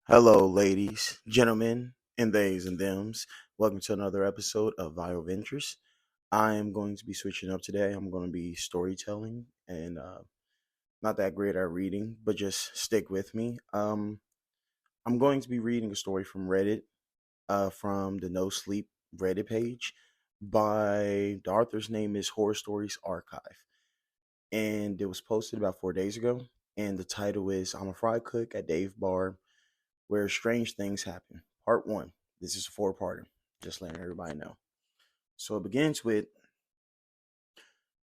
Hello, ladies, gentlemen, and theys and thems. Welcome to another episode of Vile Ventures. I am going to be switching up today. I'm going to be storytelling and not that great at reading, but just stick with me. I'm going to be reading a story from Reddit, from the No Sleep Reddit page. By the author's name is Horror Stories Archive, and it was posted about 4 days ago. And the title is "I'm a Fry Cook at Dave Bar where strange things happen." Part one. This is a four-parter. Just letting everybody know. So it begins with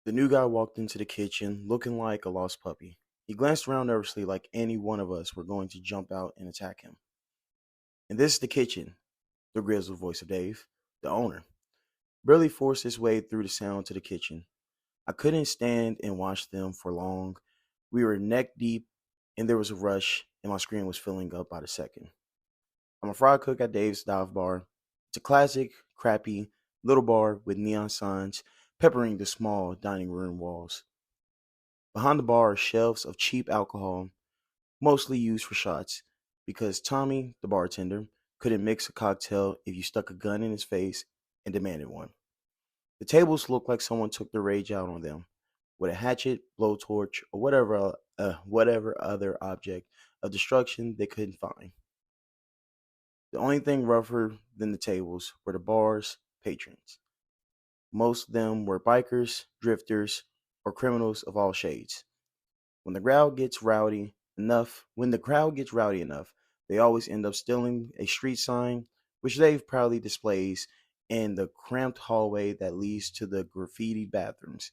the new guy walked into the kitchen looking like a lost puppy. He glanced around nervously like any one of us were going to jump out and attack him. "And this is the kitchen," the grizzled voice of Dave, the owner, barely forced his way through the sound to the kitchen. I couldn't stand and watch them for long. We were neck deep, and there was a rush, and my screen was filling up by the second. I'm a fry cook at Dave's Dive Bar. It's a classic, crappy, little bar with neon signs peppering the small dining room walls. Behind the bar are shelves of cheap alcohol, mostly used for shots, because Tommy, the bartender, couldn't mix a cocktail if you stuck a gun in his face and demanded one. The tables look like someone took their rage out on them with a hatchet, blowtorch, or whatever other object of destruction they couldn't find. The only thing rougher than the tables were the bar's patrons. Most of them were bikers, drifters, or criminals of all shades. When the crowd gets rowdy enough, they always end up stealing a street sign, which Dave proudly displays in the cramped hallway that leads to the graffitied bathrooms.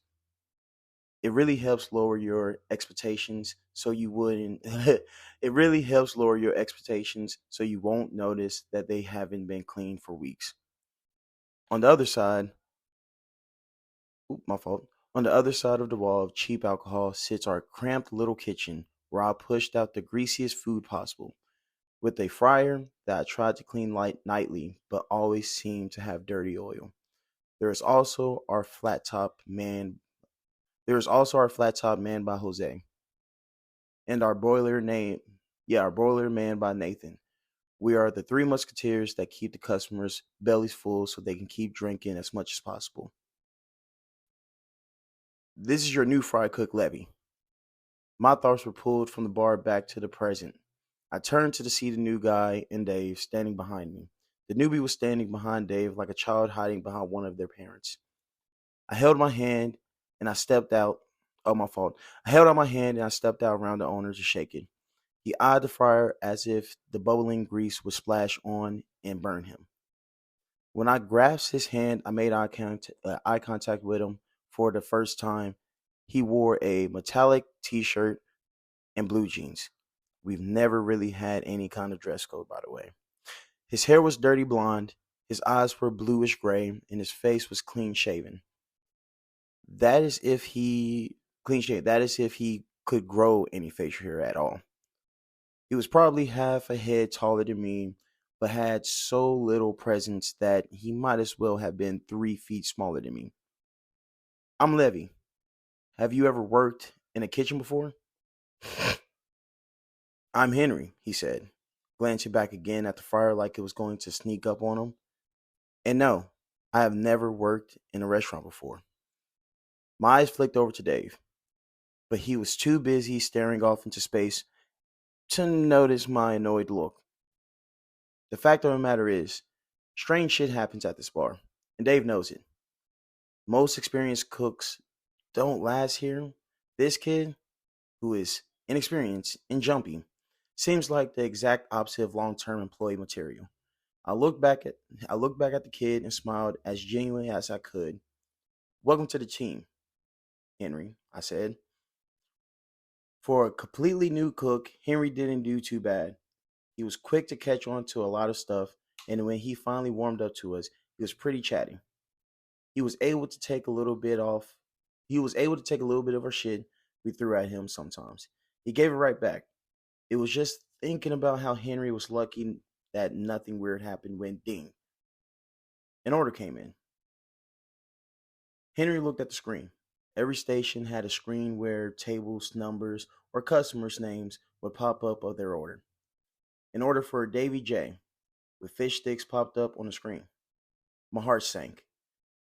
It really helps lower your expectations so you wouldn't it really helps lower your expectations so you won't notice that they haven't been cleaned for weeks. On the other side, my fault. On the other side of the wall of cheap alcohol sits our cramped little kitchen where I pushed out the greasiest food possible with a fryer that I tried to clean nightly but always seemed to have dirty oil. There is also our flat top man there is also our flat top man by Jose and our broiler man by Nathan. We are the three musketeers that keep the customers' bellies full so they can keep drinking as much as possible. This is your new fry cook levy. My thoughts were pulled from the bar back to the present. I turned to see the new guy and Dave standing behind me. The newbie was standing behind Dave like a child hiding behind one of their parents. I held my hand and I stepped out. Oh, my fault. I held out my hand and I stepped out around the owner to shake it. He eyed the fryer as if the bubbling grease would splash on and burn him. When I grasped his hand, I made eye contact with him for the first time. He wore a metallic t shirt and blue jeans. We've never really had any kind of dress code, by the way. His hair was dirty blonde, his eyes were bluish gray, and his face was clean shaven. That is if he clean shaven. That is if he could grow any facial hair at all. He was probably half a head taller than me, but had so little presence that he might as well have been 3 feet smaller than me. "I'm Levy. Have you ever worked in a kitchen before?" "I'm Henry," he said, glancing back again at the fire like it was going to sneak up on him. "And no, I have never worked in a restaurant before." My eyes flicked over to Dave, but he was too busy staring off into space to notice my annoyed look. The fact of the matter is, strange shit happens at this bar, and Dave knows it. Most experienced cooks don't last here. This kid, who is inexperienced and jumpy, seems like the exact opposite of long-term employee material. I looked back at I looked back at the kid and smiled as genuinely as I could. "Welcome to the team, Henry," I said. For a completely new cook, Henry didn't do too bad. He was quick to catch on to a lot of stuff, and when he finally warmed up to us, he was pretty chatty. He was able to take a little bit off. He was able to take a little bit of our shit we threw at him sometimes. He gave it right back. It was just thinking about how Henry was lucky that nothing weird happened when ding, an order came in. Henry looked at the screen. Every station had a screen where tables, numbers, or customers' names would pop up of their order. An order for Davy J with fish sticks popped up on the screen. My heart sank.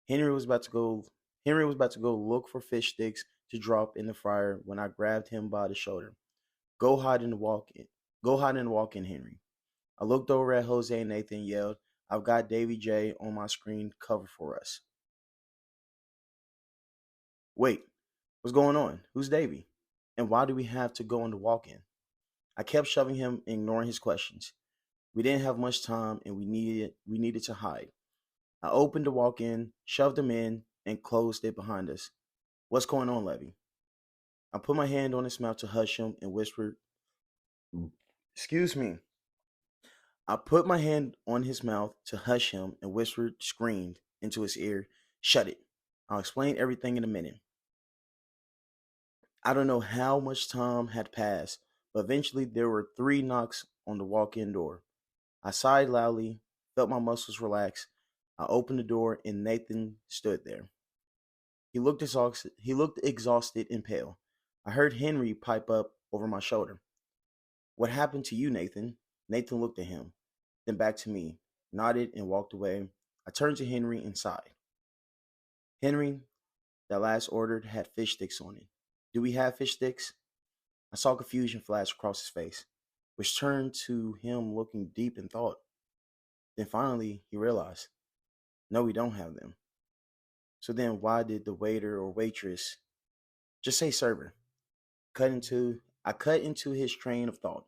Henry was about to go Henry was about to go look for fish sticks to drop in the fryer when I grabbed him by the shoulder. Go hide in the walk in. Go hide in the walk in, Henry. I looked over at Jose and Nathan and yelled, I've got Davy J on my screen cover for us. Wait, what's going on? Who's Davy? And why do we have to go in the walk in? I kept shoving him, ignoring his questions. We didn't have much time and we needed to hide. I opened the walk in, shoved him in, and closed it behind us. What's going on, Levy? I put my hand on his mouth to hush him and whispered, Excuse me. I put my hand on his mouth to hush him and whispered, screamed into his ear, Shut it. I'll explain everything in a minute. I don't know how much time had passed, but eventually there were three knocks on the walk in door. I sighed loudly, felt my muscles relax. I opened the door and Nathan stood there. He looked exhausted and pale. I heard Henry pipe up over my shoulder. What happened to you, Nathan? Nathan looked at him, then back to me, nodded, and walked away. I turned to Henry and sighed. Henry, that last order had fish sticks on it. Do we have fish sticks? I saw confusion flash across his face, which turned to him looking deep in thought. Then finally he realized, no, we don't have them. So then why did the waiter or waitress just say server? I cut into his train of thought.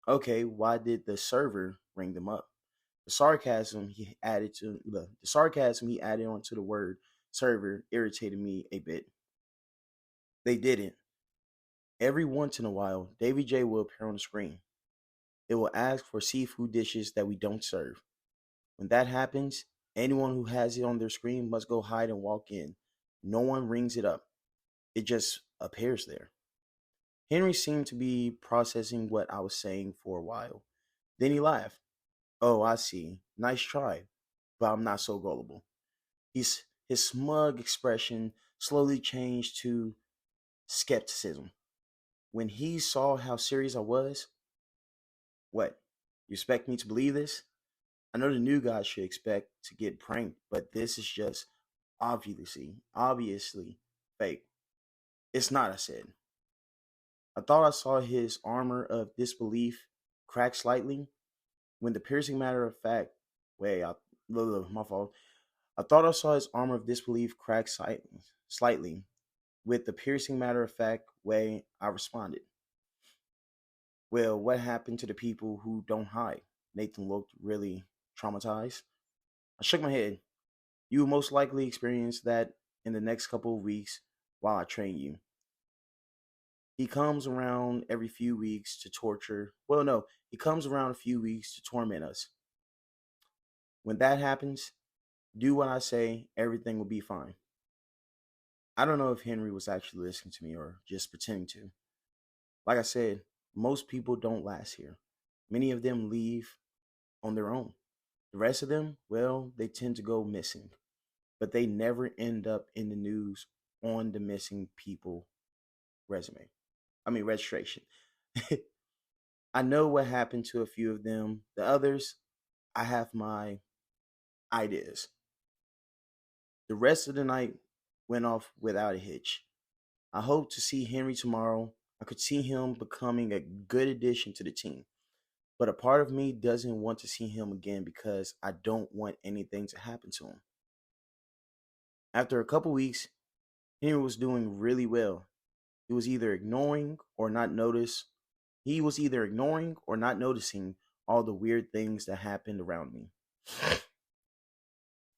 Okay, why did the server ring them up? The sarcasm he added onto the word server irritated me a bit. They didn't. Every once in a while, Davy J will appear on the screen. It will ask for seafood dishes that we don't serve. When that happens, anyone who has it on their screen must go hide and walk in. No one rings it up. It just appears there. Henry seemed to be processing what I was saying for a while. Then he laughed. Oh, I see. Nice try, but I'm not so gullible. His smug expression slowly changed to skepticism. When he saw how serious I was, what? You expect me to believe this? I know the new guy should expect to get pranked, but this is just obviously fake. It's not, I said. I thought I saw his armor of disbelief crack slightly when the piercing matter of fact, wait, my fault. I thought I saw his armor of disbelief crack slightly with the piercing matter of fact way I responded. Well, what happened to the people who don't hide? Nathan looked really traumatized. I shook my head. You will most likely experience that in the next couple of weeks while I train you. He comes around every few weeks to torture. Well, no, he comes around a few weeks to torment us. When that happens, do what I say, everything will be fine. I don't know if Henry was actually listening to me or just pretending to. Like I said, most people don't last here. Many of them leave on their own. The rest of them, well, they tend to go missing, but they never end up in the news on the missing people registration. I know what happened to a few of them. The others, I have my ideas. The rest of the night went off without a hitch. I hope to see Henry tomorrow. I could see him becoming a good addition to the team. But a part of me doesn't want to see him again because I don't want anything to happen to him. After a couple weeks, Henry was doing really well. He was either ignoring or not notice. He was either ignoring or not noticing all the weird things that happened around me.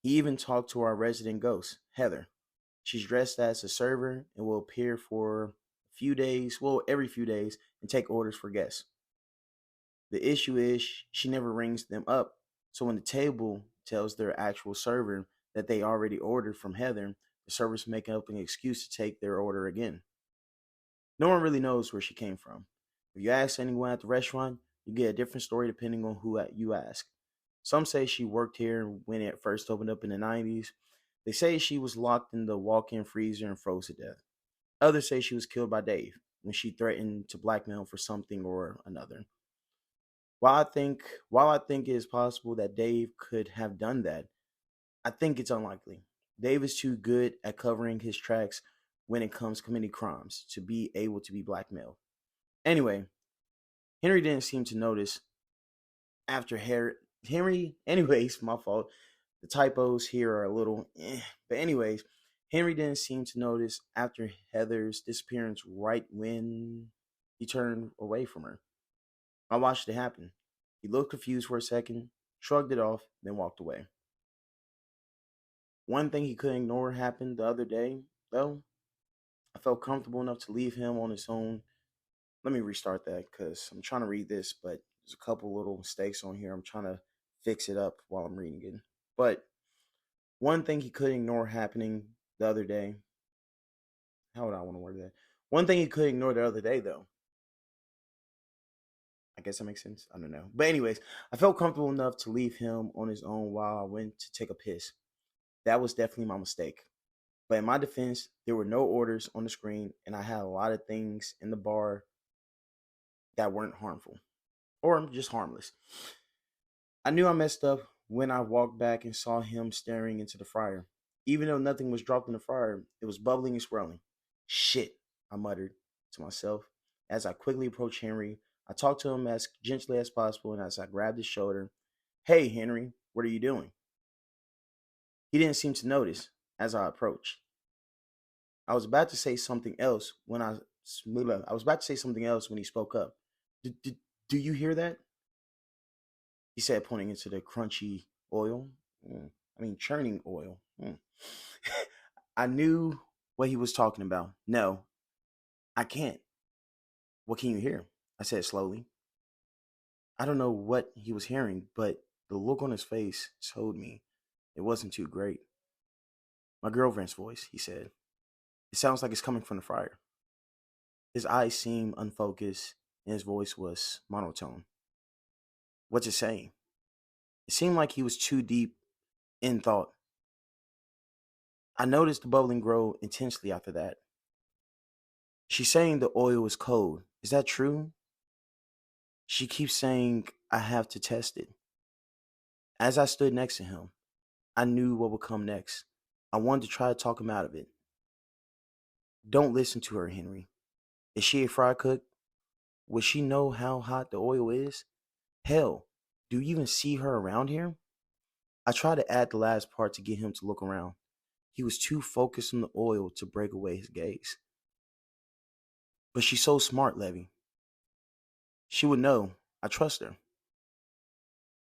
He even talked to our resident ghost, Heather. She's dressed as a server and will appear for a few days, well, every few days, and take orders for guests. The issue is she never rings them up. So when the table tells their actual server that they already ordered from Heather, the servers make up an excuse to take their order again. No one really knows where she came from. If you ask anyone at the restaurant, you get a different story depending on who you ask. Some say she worked here when it first opened up in the 90s. They say she was locked in the walk-in freezer and froze to death. Others say she was killed by Dave when she threatened to blackmail him for something or another. While I think while I think it is possible that Dave could have done that, I think it's unlikely. Dave is too good at covering his tracks when it comes to committing crimes to be able to be blackmailed. Anyway, Henry didn't seem to notice after Henry. Anyways, my fault. The typos here are a little, but anyways, Henry didn't seem to notice after Heather's disappearance right when he turned away from her. I watched it happen. He looked confused for a second, shrugged it off, then walked away. One thing he couldn't ignore happened the other day, though. I felt comfortable enough to leave him on his own. Let me restart that because I'm trying to read this, but there's a couple little mistakes on here. I'm trying to fix it up while I'm reading it. But one thing he couldn't ignore happening the other day. How would I want to word that? One thing he couldn't ignore the other day, though. I guess that makes sense. I don't know. But, anyways, I felt comfortable enough to leave him on his own while I went to take a piss. That was definitely my mistake. But in my defense, there were no orders on the screen, and I had a lot of things in the bar that weren't harmful or just harmless. I knew I messed up when I walked back and saw him staring into the fryer. Even though nothing was dropped in the fryer, it was bubbling and swirling. Shit, I muttered to myself. As I quickly approached Henry, I talked to him as gently as possible, and as I grabbed his shoulder, "Hey, Henry, what are you doing?" He didn't seem to notice as I approached. I was about to say something else when I was about to say something else when he spoke up. Do you hear that? He said, pointing into the crunchy oil. Churning oil. I knew what he was talking about. No, I can't. What can you hear? I said slowly. I don't know what he was hearing, but the look on his face told me it wasn't too great. My girlfriend's voice, he said. It sounds like it's coming from the fryer. His eyes seemed unfocused, and his voice was monotone. What's it saying? It seemed like he was too deep in thought. I noticed the bubbling grow intensely after that. She's saying the oil is cold. Is that true? She keeps saying I have to test it. As I stood next to him, I knew what would come next. I wanted to try to talk him out of it. Don't listen to her, Henry. Is she a fry cook? Would she know how hot the oil is? Hell, do you even see her around here? I tried to add the last part to get him to look around. He was too focused on the oil to break away his gaze. But she's so smart, Levy. She would know. I trust her.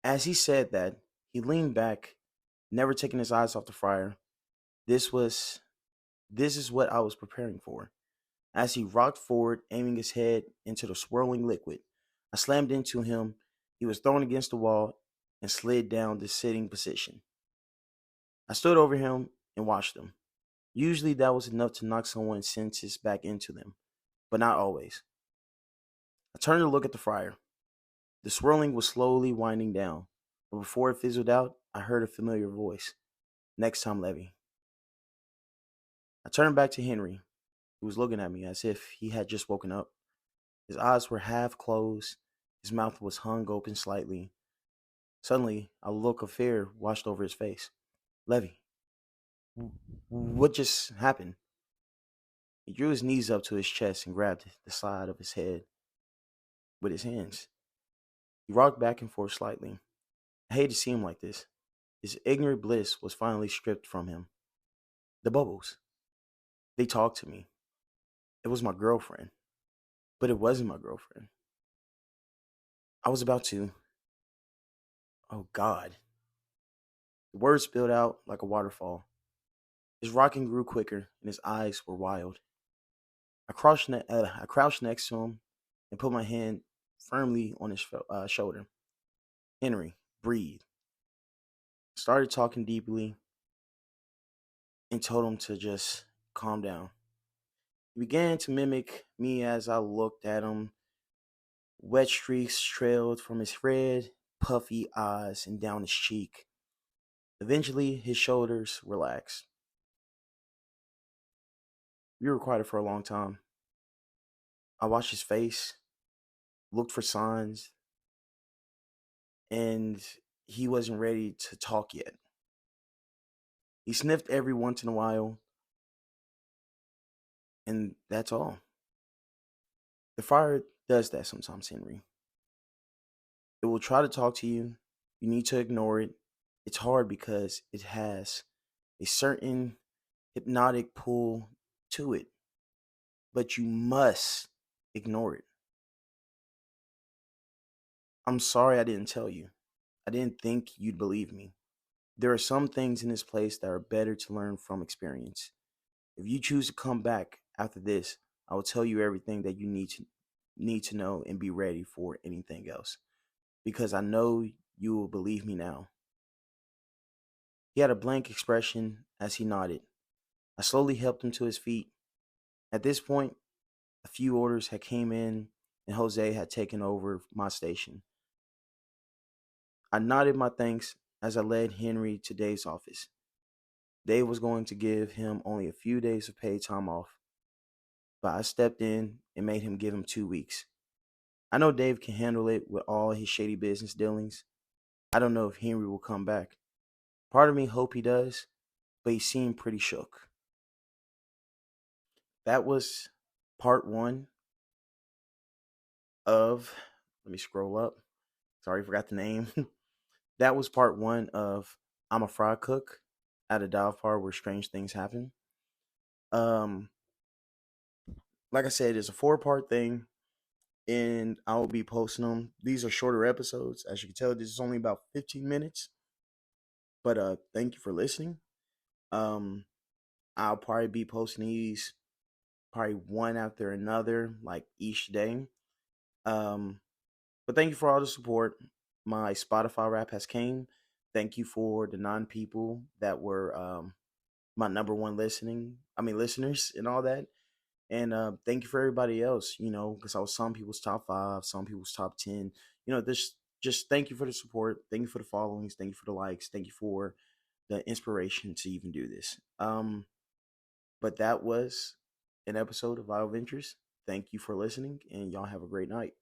As he said that, he leaned back, never taking his eyes off the fryer. This was this is what I was preparing for. As he rocked forward, aiming his head into the swirling liquid, I slammed into him. He was thrown against the wall and slid down the sitting position. I stood over him and watched him. Usually that was enough to knock someone's senses back into them, but not always. I turned to look at the fryer. The swirling was slowly winding down, but before it fizzled out, I heard a familiar voice. Next time, Levy. I turned back to Henry, who was looking at me as if he had just woken up. His eyes were half closed, his mouth was hung open slightly. Suddenly, a look of fear washed over his face. Levy, what just happened? He drew his knees up to his chest and grabbed the side of his head with his hands. He rocked back and forth slightly. I hated to see him like this. His ignorant bliss was finally stripped from him. The bubbles. They talked to me. It was my girlfriend, but it wasn't my girlfriend. I was about to. Oh, God. The words spilled out like a waterfall. His rocking grew quicker, and his eyes were wild. I crouched next to him and put my hand firmly on his shoulder. Henry, breathe. Started talking deeply and told him to just calm down. He began to mimic me as I looked at him. Wet streaks trailed from his red, puffy eyes and down his cheek. Eventually, his shoulders relaxed. We were quiet for a long time. I watched his face, looked for signs, and he wasn't ready to talk yet. He sniffed every once in a while, and that's all. The fire does that sometimes, Henry. It will try to talk to you. You need to ignore it. It's hard because it has a certain hypnotic pull to it, but you must ignore it. I'm sorry I didn't tell you. I didn't think you'd believe me. There are some things in this place that are better to learn from experience. If you choose to come back after this, I will tell you everything that you need to know and be ready for anything else. Because I know you will believe me now. He had a blank expression as he nodded. I slowly helped him to his feet. At this point, a few orders had came in and Jose had taken over my station. I nodded my thanks as I led Henry to Dave's office. Dave was going to give him only a few days of paid time off, but I stepped in and made him give him 2 weeks. I know Dave can handle it with all his shady business dealings. I don't know if Henry will come back. Part of me hope he does, but he seemed pretty shook. That was part one of, let me scroll up. Sorry, I forgot the name. That was part one of I'm a Fry Cook at a dive bar where strange things happen. Um, like I said, it's a four-part thing, and I will be posting them. These are shorter episodes. As you can tell, this is only about 15 minutes. But thank you for listening. Um, I'll probably be posting these probably one after another, like each day. Um, but thank you for all the support. My Spotify rap has came. Thank you for the 9 people that were my number one listeners and all that. And thank you for everybody else, because I was some people's top 5, some people's top 10. This just thank you for the support. Thank you for the followings. Thank you for the likes. Thank you for the inspiration to even do this. But that was an episode of Vital Ventures. Thank you for listening, and y'all have a great night.